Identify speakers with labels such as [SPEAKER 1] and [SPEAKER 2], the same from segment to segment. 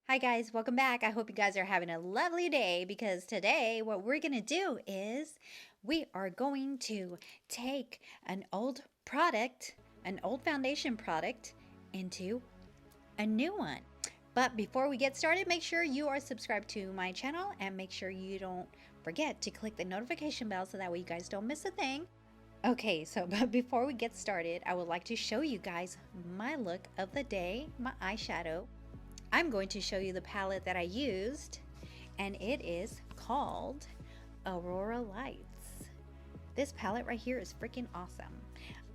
[SPEAKER 1] Hi guys, welcome back. I hope you guys are having a lovely day because today what we're going to do is we are going to take an old product, an old foundation product into a new one. But before we get started, make sure you are subscribed to my channel and make sure you don't forget to click the notification bell so that way you guys don't miss a thing. Okay, so but before we get started, I would like to show you guys my look of the day, my eyeshadow. I'm going to show you the palette that I used, and it is called Aurora Lights. This palette right here is freaking awesome.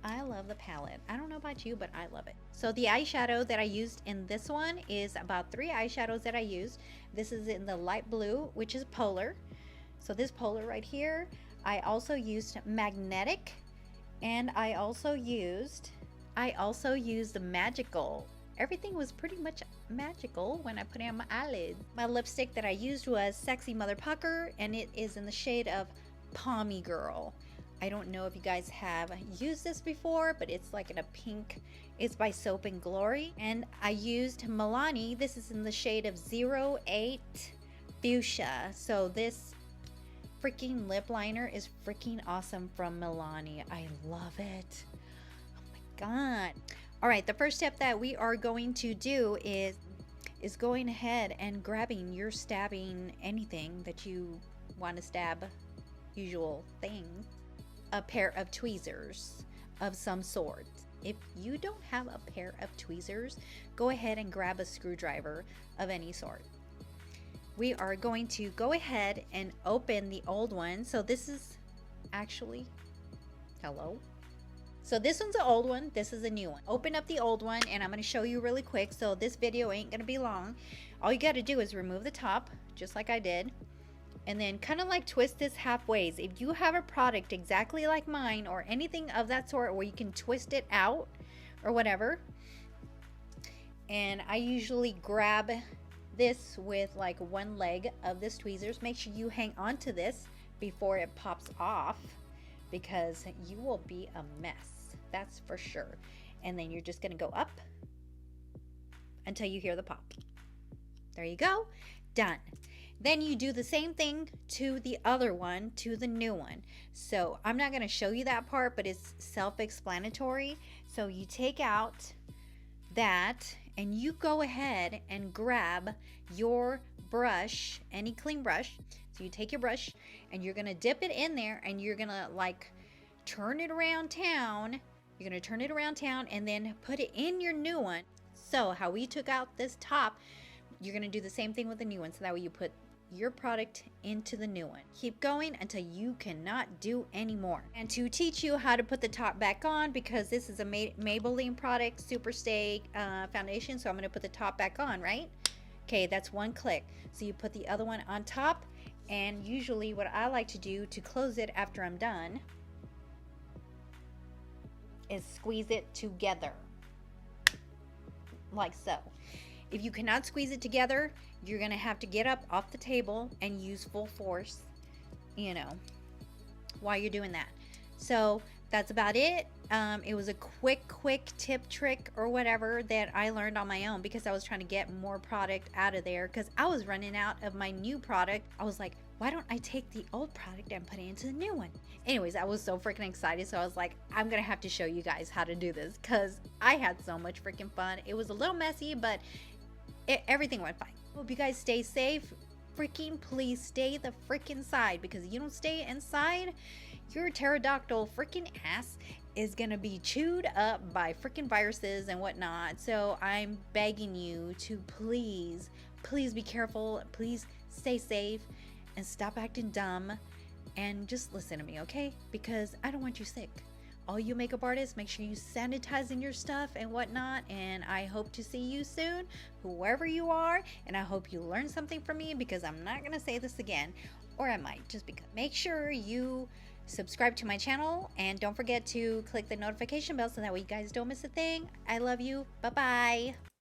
[SPEAKER 1] I love the palette. I don't know about you, but I love it. So the eyeshadow that I used in this one is about 3 eyeshadows that I used. This is in the light blue, which is Polar. So this Polar right here. I also used Magnetic, and I also used the Magical. Everything was pretty much magical when I put it on my eyelid. My lipstick that I used was Sexy Mother Pucker, and it is in the shade of Palmy Girl. I don't know if you guys have used this before, but it's like in a pink. It's by Soap and Glory. And I used Milani. This is in the shade of 08 Fuchsia. So this freaking lip liner is freaking awesome from Milani. I love it. Oh my god. All right, the first step that we are going to do is going ahead and grabbing your stabbing anything that you want to stab, usual thing, a pair of tweezers of some sort. If you don't have a pair of tweezers, go ahead and grab a screwdriver of any sort. We are going to go ahead and open the old one. So this is actually, hello. So this one's the old one, this is a new one. Open up the old one and I'm gonna show you really quick, so this video ain't gonna be long. All you gotta do is remove the top, just like I did, and then kind of like twist this halfways. If you have a product exactly like mine or anything of that sort where you can twist it out or whatever, and I usually grab this with like one leg of this tweezers. Make sure you hang on to this before it pops off, because you will be a mess, that's for sure. And then you're just gonna go up until you hear the pop. There you go, done. Then you do the same thing to the other one, to the new one. So I'm not gonna show you that part, but it's self-explanatory. So you take out that and you go ahead and grab your brush, any clean brush. So you take your brush and you're gonna dip it in there and you're gonna like turn it around town. You're gonna turn it around town and then put it in your new one. So how we took out this top, you're gonna do the same thing with the new one. So that way you put your product into the new one. Keep going until you cannot do anymore. And to teach you how to put the top back on, because this is a Maybelline product, Super Stay foundation, so I'm gonna put the top back on, right? Okay, that's one click. So you put the other one on top, and usually what I like to do to close it after I'm done is squeeze it together, like so. If you cannot squeeze it together, you're gonna have to get up off the table and use full force, you know, while you're doing that. So that's about it. It was a quick tip trick or whatever that I learned on my own, because I was trying to get more product out of there because I was running out of my new product. I was like, why don't I take the old product and put it into the new one? Anyways, I was so freaking excited, so I was like, I'm gonna have to show you guys how to do this because I had so much freaking fun. It was a little messy, but everything went fine. Hope you guys stay safe. Freaking please stay the freaking side, because if you don't stay inside, your pterodactyl freaking ass is gonna be chewed up by freaking viruses and whatnot. So I'm begging you to please be careful, please stay safe and stop acting dumb and just listen to me, okay? Because I don't want you sick. All you makeup artists, make sure you sanitizing your stuff and whatnot, and I hope to see you soon, whoever you are, and I hope you learned something from me, because I'm not gonna say this again, or I might, just because. Make sure you subscribe to my channel and don't forget to click the notification bell so that way you guys don't miss a thing. I love you. Bye bye.